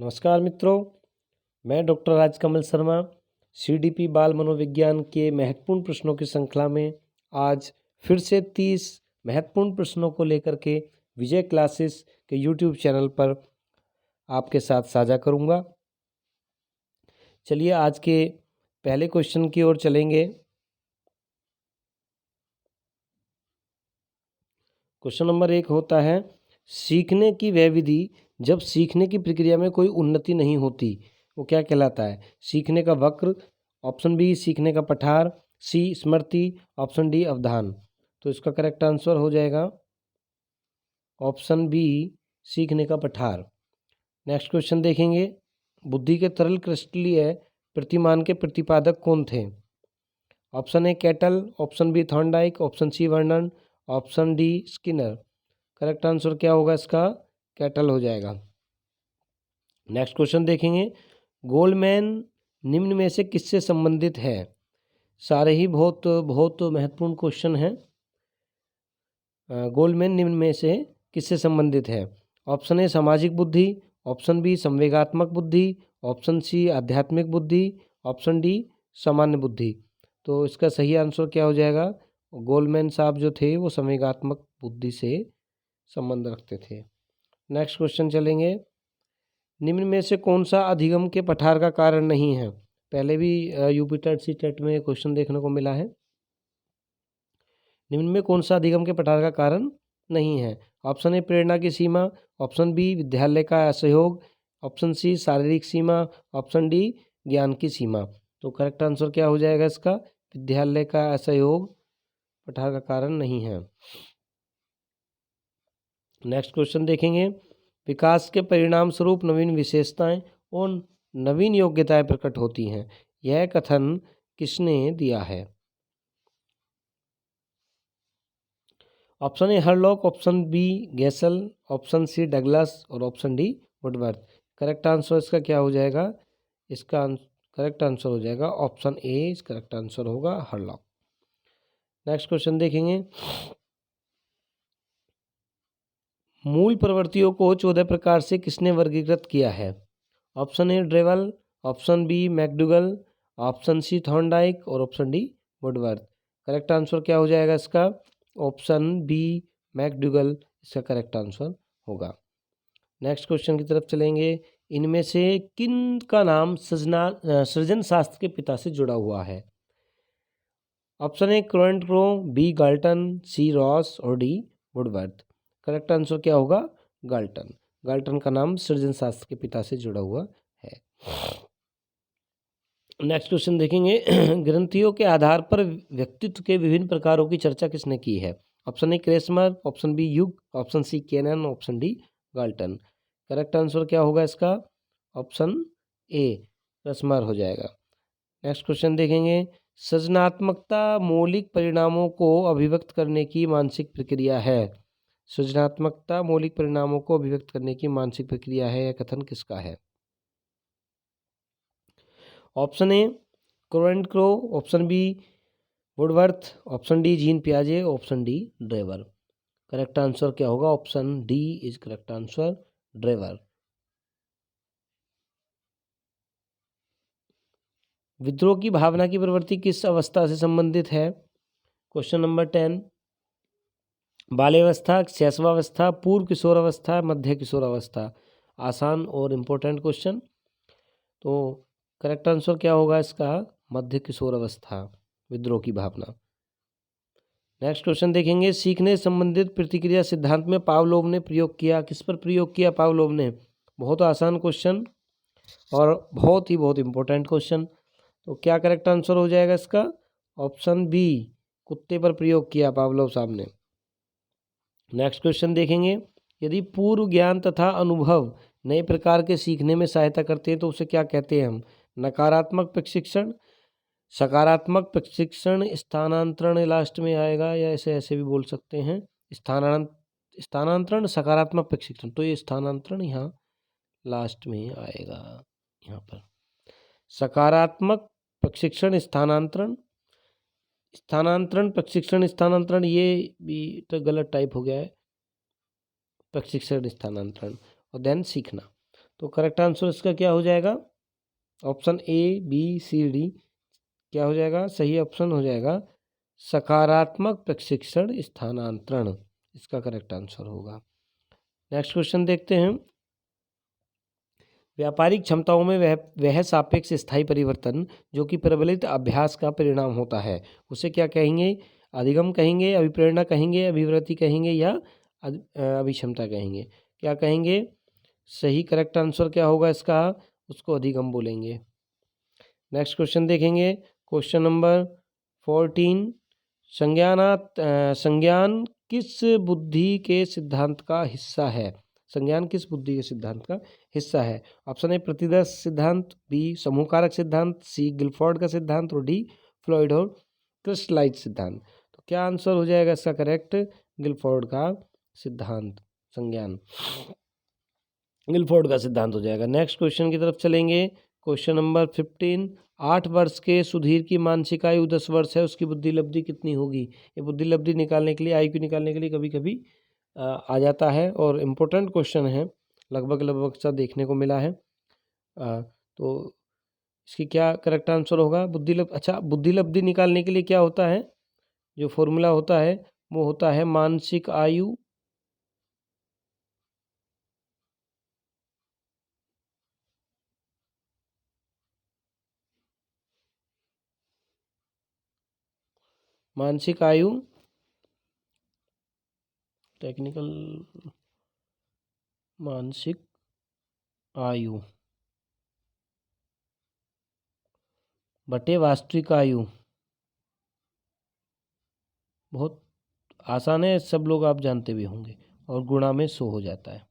नमस्कार मित्रों, मैं डॉक्टर राजकमल शर्मा सीडीपी बाल मनोविज्ञान के महत्वपूर्ण प्रश्नों की श्रृंखला में आज फिर से 30 महत्वपूर्ण प्रश्नों को लेकर के विजय क्लासेस के यूट्यूब चैनल पर आपके साथ साझा करूंगा। चलिए आज के पहले क्वेश्चन की ओर चलेंगे। क्वेश्चन नंबर 1 होता है, सीखने की वह विधि जब सीखने की प्रक्रिया में कोई उन्नति नहीं होती वो क्या कहलाता है? सीखने का वक्र, ऑप्शन बी सीखने का पठार, सी स्मृति, ऑप्शन डी अवधान। तो इसका करेक्ट आंसर हो जाएगा ऑप्शन बी सीखने का पठार। नेक्स्ट क्वेश्चन देखेंगे, बुद्धि के तरल क्रिस्टलीय प्रतिमान के प्रतिपादक कौन थे? Option A Cattell, option B Thorndike, option C Vernon, option D Skinner. Correct answer क्या होगा इसका? कैटल हो जाएगा। नेक्स्ट क्वेश्चन देखेंगे, गोल्डमैन निम्न में से किससे संबंधित है? सारे ही बहुत महत्वपूर्ण क्वेश्चन हैं। गोल्डमैन निम्न में से किससे संबंधित है? ऑप्शन ए सामाजिक बुद्धि, ऑप्शन बी संवेगात्मक बुद्धि, ऑप्शन सी आध्यात्मिक बुद्धि, ऑप्शन डी सामान्य बुद्धि। तो इसका सही आंसर क्या हो जाएगा? गोल्डमैन साहब जो थे वो संवेगात्मक बुद्धि से संबंध रखते थे। नेक्स्ट क्वेश्चन चलेंगे, निम्न में से कौन सा अधिगम के पठार का कारण नहीं है? पहले भी यूपी टेट सी टेट में क्वेश्चन देखने को मिला है। निम्न में कौन सा अधिगम के पठार का कारण नहीं है? ऑप्शन ए प्रेरणा की सीमा, ऑप्शन बी विद्यालय का असहयोग, ऑप्शन सी शारीरिक सीमा, ऑप्शन डी ज्ञान की सीमा। तो करेक्ट आंसर क्या हो जाएगा इसका? विद्यालय का असहयोग पठार का कारण नहीं है। नेक्स्ट क्वेश्चन देखेंगे, विकास के परिणाम स्वरूप नवीन विशेषताएं और नवीन योग्यताएं प्रकट होती हैं, यह कथन किसने दिया है? Option A Hurlock, option B Gesell, option C Douglas और option D Woodworth. Correct answer इसका क्या हो जाएगा? इसका करेक्ट आंसर हो जाएगा ऑप्शन ए, करेक्ट आंसर होगा हरलॉक। नेक्स्ट क्वेश्चन देखेंगे, मूल प्रवृत्तियों को 14 प्रकार से किसने वर्गीकृत किया है? Option A Drever, option B McDougall, option C Thorndike और option D Woodworth. Correct answer क्या हो जाएगा इसका? ऑप्शन बी मैकडुगल इसका करेक्ट आंसर होगा। नेक्स्ट क्वेश्चन की तरफ चलेंगे, इनमें से किन का नाम सृजन शास्त्र के पिता से जुड़ा हुआ है? ऑप्शन ए क्रोएंट्रो, बी गाल्टन, सी रॉस और डी वुडवर्थ। करेक्ट आंसर क्या होगा? गाल्टन। गाल्टन का नाम सृजन शास्त्र के पिता से जुड़ा हुआ है। नेक्स्ट क्वेश्चन देखेंगे, ग्रंथियों के आधार पर व्यक्तित्व के विभिन्न प्रकारों की चर्चा किसने की है? Option A Kretschmer, option B युग, option C Cannon, option D Galton. Correct answer क्या होगा इसका? ऑप्शन ए क्रेसमर हो जाएगा। नेक्स्ट क्वेश्चन देखेंगे, सृजनात्मकता मौलिक परिणामों को अभिव्यक्त करने की मानसिक प्रक्रिया है। सृजनात्मकता मौलिक परिणामों को अभिव्यक्त करने की मानसिक प्रक्रिया है, यह कथन किसका है? ऑप्शन ए क्रोएंट्रो, option B Woodworth, option D Jean पियाजे, option D Drever. Correct answer क्या होगा? Option D is correct answer, Drever. विद्रोह की भावना की प्रवृत्ति किस अवस्था से संबंधित है? क्वेश्चन नंबर 10, बाल्यावस्था, शैशवावस्था, पूर्व किशोरावस्था, मध्य किशोरावस्था। आसान और इम्पोर्टेंट क्वेश्चन। तो करेक्ट आंसर क्या होगा इसका? मध्य किशोरावस्था, विद्रोह की भावना। नेक्स्ट क्वेश्चन देखेंगे, सीखने संबंधित प्रतिक्रिया सिद्धांत में पावलोव ने प्रयोग किया, किस पर प्रयोग किया पावलोव ने? बहुत आसान क्वेश्चन और बहुत इम्पोर्टेंट क्वेश्चन। तो क्या करेक्ट आंसर हो जाएगा इसका? ऑप्शन बी, कुत्ते पर प्रयोग किया पावलोव साहब ने। नेक्स्ट क्वेश्चन देखेंगे, यदि पूर्व ज्ञान तथा अनुभव नए प्रकार के सीखने में सहायता करते हैं तो उसे क्या कहते हैं हम? नकारात्मक प्रशिक्षण, सकारात्मक प्रशिक्षण, स्थानांतरण लास्ट में आएगा, या ऐसे भी बोल सकते हैं स्थानांतरण सकारात्मक प्रशिक्षण। तो ये स्थानांतरण यहाँ लास्ट में आएगा, यहाँ पर सकारात्मक प्रशिक्षण स्थानांतरण, स्थानांतरण प्रशिक्षण स्थानांतरण, ये भी तो गलत टाइप हो गया है, प्रशिक्षण स्थानांतरण और देन सीखना। तो करेक्ट आंसर इसका क्या हो जाएगा? Option A, B, C, D क्या हो जाएगा? सही ऑप्शन हो जाएगा सकारात्मक प्रशिक्षण स्थानांतरण, इसका करेक्ट आंसर होगा। नेक्स्ट क्वेश्चन देखते हैं। व्यापारिक क्षमताओं में वह सापेक्ष स्थायी परिवर्तन जो कि प्रबलित अभ्यास का परिणाम होता है, उसे क्या कहेंगे? अधिगम कहेंगे, अभिप्रेरणा कहेंगे, अभिवृत्ति कहेंगे या अभिक्षमता कहेंगे? क्या कहेंगे? सही करेक्ट आंसर क्या होगा इसका? उसको अधिगम बोलेंगे। नेक्स्ट क्वेश्चन देखेंगे, क्वेश्चन नंबर 14। संज्ञान किस बुद्धि के सिद्धांत का हिस्सा है? संज्ञान किस बुद्धि के सिद्धांत का हिस्सा है? ऑप्शन ए प्रतिदर्श सिद्धांत, बी समूह कारक सिद्धांत, सी गिलफोर्ड का सिद्धांत और डी फ्लॉयड और क्रिस्टलाइज सिद्धांत। तो क्या आंसर हो जाएगा इसका करेक्ट? गिलफोर्ड का सिद्धांत, संज्ञान गिलफोर्ड का सिद्धांत हो जाएगा। नेक्स्ट क्वेश्चन की तरफ चलेंगे, क्वेश्चन नंबर 15। 8 वर्ष के सुधीर की मानसिक आयु 10 वर्ष है, उसकी बुद्धि लब्धि कितनी होगी? ये बुद्धि लब्धि निकालने के लिए, आयु निकालने के लिए कभी कभी आ जाता है और इम्पोर्टेंट क्वेश्चन है, लगभग सा देखने को मिला है। तो इसकी क्या करेक्ट आंसर होगा? बुद्धि लब्धि निकालने के लिए क्या होता है? जो फॉर्मूला होता है वो होता है मानसिक आयु टेक्निकल मानसिक आयु बटे वास्तविक आयु। बहुत आसान है, सब लोग आप जानते भी होंगे, और गुणा में 100 हो जाता है।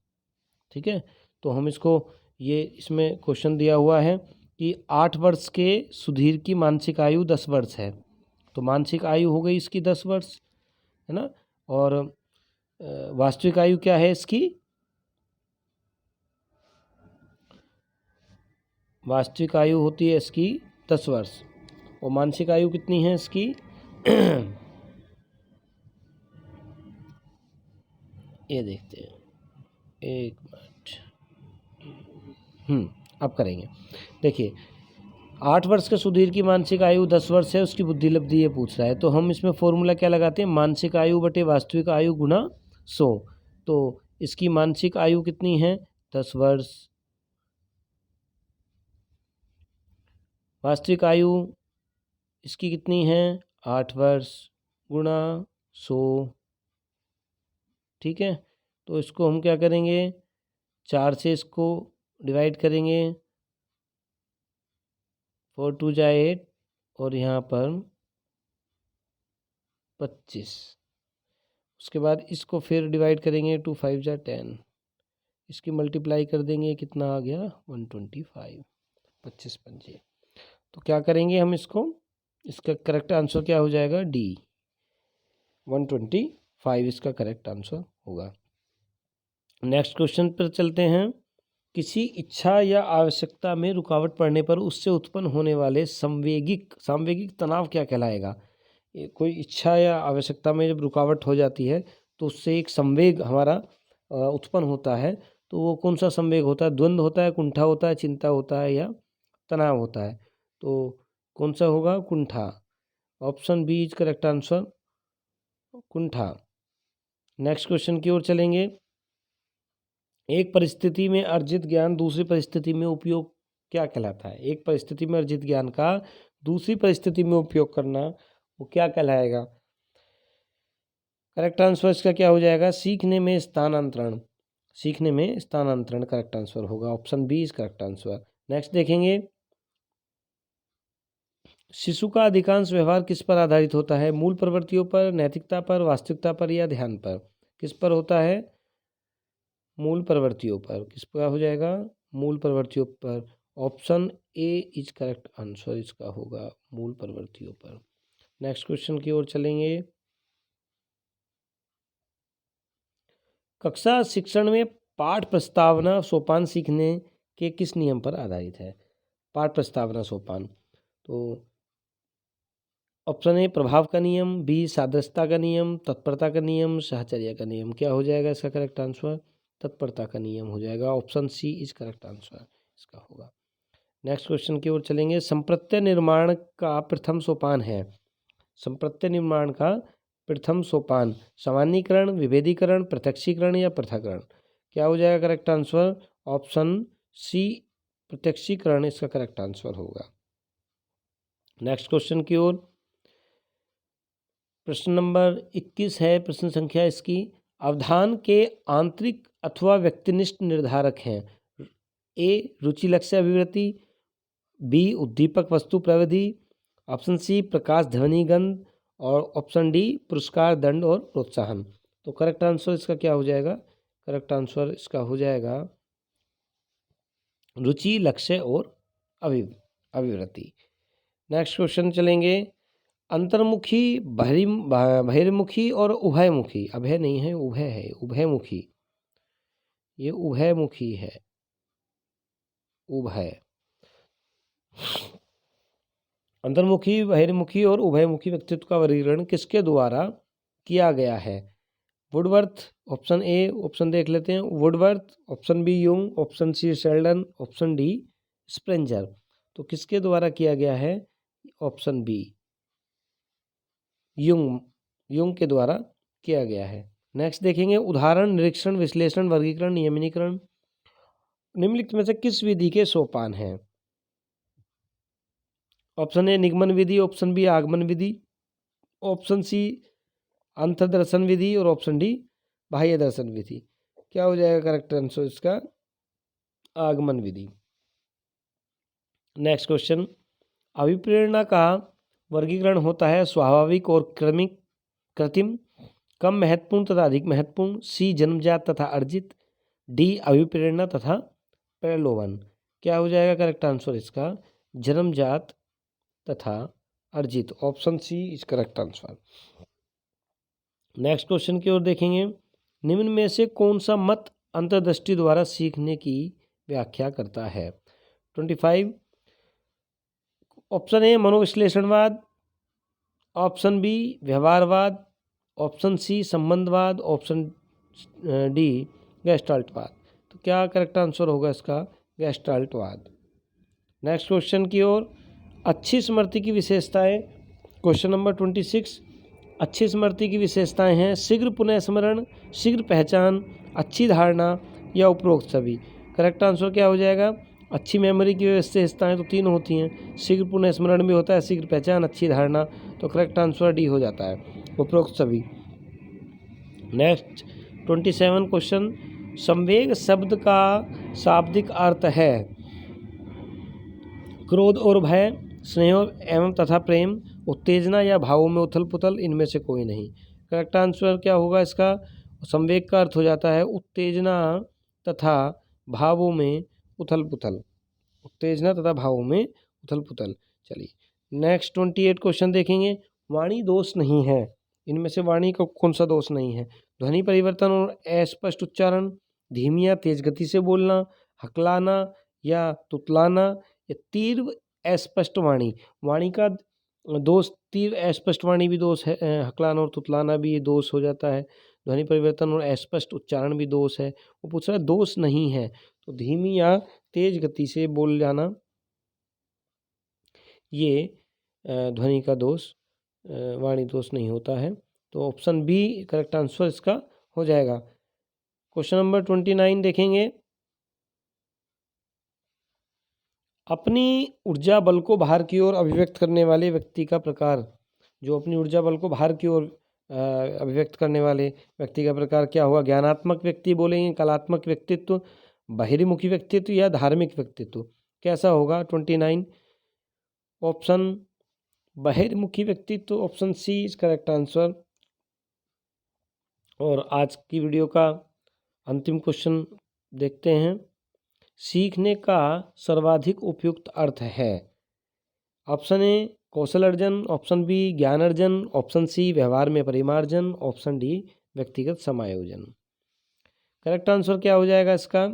ठीक है, तो हम इसको, ये इसमें क्वेश्चन दिया हुआ है कि 8 वर्ष के सुधीर की मानसिक आयु 10 वर्ष है, तो मानसिक आयु हो गई इसकी 10 वर्ष, है ना। और वास्तविक आयु क्या है इसकी? वास्तविक आयु होती है इसकी 10 वर्ष, और मानसिक आयु कितनी है इसकी? ये देखते हैं, एक मिनट। अब करेंगे। देखिए, 8 वर्ष के सुधीर की मानसिक आयु 10 वर्ष है, उसकी बुद्धि लब्धि ये पूछ रहा है, तो हम इसमें फॉर्मूला क्या लगाते हैं? मानसिक आयु बटे वास्तविक आयु गुना 100। तो इसकी मानसिक आयु कितनी है? 10 वर्ष। वास्तविक आयु इसकी कितनी है? 8 वर्ष गुणा 100। ठीक है, तो इसको हम क्या करेंगे? 4 से इसको डिवाइड करेंगे, 4 2 जा 8, और यहाँ पर 25। उसके बाद इसको फिर डिवाइड करेंगे, 2 5 जा 10, इसकी मल्टीप्लाई कर देंगे, कितना आ गया? 125, 25 पंजे। तो क्या करेंगे हम इसको? इसका करेक्ट आंसर क्या हो जाएगा? डी, 125 इसका करेक्ट आंसर होगा। नेक्स्ट क्वेश्चन पर चलते हैं। किसी इच्छा या आवश्यकता में रुकावट पड़ने पर उससे उत्पन्न होने वाले सांवेगिक तनाव क्या कहलाएगा? कोई इच्छा या आवश्यकता में जब रुकावट हो जाती है तो उससे एक संवेग हमारा उत्पन्न होता है, तो वो कौन सा संवेग होता है? द्वंद्व होता है, कुंठा होता है, चिंता होता है या तनाव होता है? तो कौन सा होगा? कुंठा। Option B is correct answer, कुंठा। नेक्स्ट क्वेश्चन की ओर चलेंगे। एक परिस्थिति में अर्जित ज्ञान दूसरी परिस्थिति में उपयोग क्या कहलाता है? एक परिस्थिति में अर्जित ज्ञान का दूसरी परिस्थिति में उपयोग करना, वो क्या कहलाएगा? करेक्ट आंसर इसका क्या हो जाएगा? सीखने में स्थानांतरण। सीखने में स्थानांतरण करेक्ट आंसर होगा, option B is correct answer. Next देखेंगे, शिशु का अधिकांश व्यवहार किस पर आधारित होता है? मूल प्रवृत्तियों पर, नैतिकता पर, वास्तविकता पर या ध्यान पर? किस पर होता है? मूल प्रवृत्तियों पर। किस पर हो जाएगा? मूल प्रवृत्तियों पर। Option A is correct answer इसका होगा, मूल प्रवृत्तियों पर। नेक्स्ट क्वेश्चन की ओर चलेंगे। कक्षा शिक्षण में पाठ प्रस्तावना सोपान सीखने के किस नियम पर आधारित है? पाठ प्रस्तावना सोपान, तो ऑप्शन ए प्रभाव का नियम, बी सादृश्यता का नियम, तत्परता का नियम, साहचर्य का नियम। क्या हो जाएगा इसका करेक्ट आंसर? तत्परता का नियम हो जाएगा। Option C is correct answer इसका होगा। नेक्स्ट क्वेश्चन की ओर चलेंगे। संप्रत्यय निर्माण का प्रथम सोपान है। संप्रत्यय निर्माण का प्रथम सोपान सामान्यीकरण, विभेदीकरण, प्रत्यक्षीकरण या पृथक्करण। क्या हो जाएगा करेक्ट आंसर? ऑप्शन सी प्रत्यक्षीकरण इसका करेक्ट आंसर होगा। नेक्स्ट क्वेश्चन की ओर। प्रश्न नंबर 21 है, प्रश्न संख्या इसकी। अवधान के आंतरिक अथवा व्यक्तिनिष्ठ निर्धारक हैं। ए रुचि लक्ष्य अभिवृत्ति, बी उद्दीपक वस्तु प्रविधि, ऑप्शन सी प्रकाश ध्वनि गंध और ऑप्शन डी पुरस्कार दंड और प्रोत्साहन। तो करेक्ट आंसर इसका क्या हो जाएगा? करेक्ट आंसर इसका हो जाएगा रुचि लक्ष्य और अभिवृत्ति। नेक्स्ट क्वेश्चन चलेंगे। अंतर्मुखी, बहिर्मुखी और उभयमुखी, अभय नहीं है उभय है, उभयमुखी, ये उभयमुखी है, उभय। अंतर्मुखी, बहिर्मुखी और उभयमुखी व्यक्तित्व का वर्गीकरण किसके द्वारा किया गया है? वुडवर्थ, ऑप्शन ए, ऑप्शन देख लेते हैं, Woodworth, option B Jung, option C Sheldon, option D Spranger. तो किसके द्वारा किया गया है? ऑप्शन बी यूंग के द्वारा किया गया है। नेक्स्ट देखेंगे। उदाहरण, निरीक्षण, विश्लेषण, वर्गीकरण, नियमनीकरण निम्नलिखित में से किस विधि के सोपान हैं? ऑप्शन ए निगमन विधि, ऑप्शन बी आगमन विधि, ऑप्शन सी अंतर्दर्शन विधि और ऑप्शन डी बाह्य दर्शन विधि। क्या हो जाएगा करेक्ट आंसर इसका? आगमन विधि। Next question. अभिप्रेरणा का वर्गीकरण होता है स्वाभाविक और क्रमिक, कृत्रिम, कम महत्वपूर्ण तथा अधिक महत्वपूर्ण, सी जन्मजात तथा अर्जित, डी अभिप्रेरणा तथा प्रलोभन। क्या हो जाएगा करेक्ट आंसर इसका? जन्मजात तथा अर्जित, option C is correct answer. Next question की ओर देखेंगे। निम्न में से कौन सा मत अंतर्दृष्टि द्वारा सीखने की व्याख्या करता है? 25। ऑप्शन ए मनोविश्लेषणवाद, ऑप्शन बी व्यवहारवाद, ऑप्शन सी संबंधवाद, ऑप्शन डी गेस्टाल्टवाद। तो क्या करेक्ट आंसर होगा इसका? गेस्टाल्टवाद। नेक्स्ट क्वेश्चन की ओर। अच्छी स्मृति की विशेषताएं, क्वेश्चन नंबर 26। अच्छी स्मृति की विशेषताएं हैं शीघ्र पुनः स्मरण, शीघ्र पहचान, अच्छी धारणा या उपरोक्त सभी। करेक्ट आंसर क्या हो जाएगा? अच्छी मेमोरी की विशेषताएं तो तीन होती हैं, शीघ्र पुनः स्मरण भी होता है, शीघ्र पहचान, अच्छी धारणा। तो करेक्ट आंसर डी हो जाता है, उपरोक्त सभी। Next 27 question. संवेग शब्द का शाब्दिक अर्थ है क्रोध और भय, स्नेह एवं तथा प्रेम, उत्तेजना या भावों में उथल पुथल, इनमें से कोई नहीं। करेक्ट आंसर क्या होगा इसका? संवेग का अर्थ हो जाता है उत्तेजना तथा भावों में उथल पुथल, उत्तेजना तथा भावों में उथल पुथल। चलिए नेक्स्ट 28 क्वेश्चन देखेंगे। वाणी दोष नहीं है, इनमें से वाणी का कौन सा दोष नहीं है? ध्वनि परिवर्तन और अस्पष्ट उच्चारण, धीमी या तेज गति से बोलना, हकलाना या तुतलाना या तीव्र अस्पष्ट वाणी। वाणी का दोष तीव्र अस्पष्ट वाणी भी दोष है, हकलाना और तुतलाना भी दोष हो जाता है। ध्वनि परिवर्तन और अस्पष्ट उच्चारण भी दोष है। वो पूछ रहा है दोष नहीं है, तो धीमी या तेज गति से बोल जाना ये ध्वनि का दोष, वाणी दोष नहीं होता है। तो ऑप्शन बी करेक्ट आंसर इसका हो जाएगा। क्वेश्चन नंबर 29 देखेंगे। अपनी ऊर्जा बल को बाहर की ओर अभिव्यक्त करने वाले व्यक्ति का प्रकार, जो अपनी ऊर्जा बल को बाहर की ओर अभिव्यक्त करने वाले व्यक्ति का प्रकार क्या होगा? ज्ञानात्मक व्यक्ति बोलेंगे, कलात्मक व्यक्तित्व, बहिर्मुखी व्यक्तित्व या धार्मिक व्यक्तित्व। कैसा होगा? 29 ऑप्शन बहिर्मुखी व्यक्तित्व, option C is correct answer. और आज की वीडियो का अंतिम क्वेश्चन देखते हैं। सीखने का सर्वाधिक उपयुक्त अर्थ है? ऑप्शन ए कौशल अर्जन, ऑप्शन बी ज्ञान अर्जन, ऑप्शन सी व्यवहार में परिमार्जन, ऑप्शन डी व्यक्तिगत समायोजन। करेक्ट आंसर क्या हो जाएगा इसका?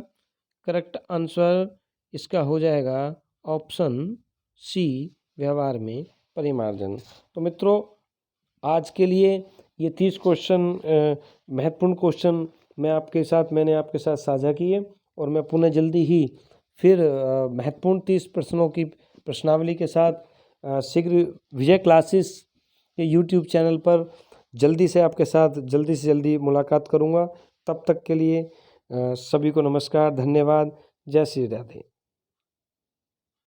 करेक्ट आंसर इसका हो जाएगा ऑप्शन सी व्यवहार में परिमार्जन। तो मित्रों आज के लिए ये 30 क्वेश्चन महत्वपूर्ण क्वेश्चन मैंने आपके साथ साझा किए, और मैं पुनः जल्दी ही फिर महत्वपूर्ण 30 प्रश्नों की प्रश्नावली के साथ शीघ्र विजय क्लासेस के यूट्यूब चैनल पर जल्दी से जल्दी मुलाकात करूँगा। तब तक के लिए सभी को नमस्कार, धन्यवाद, जय श्री राधे।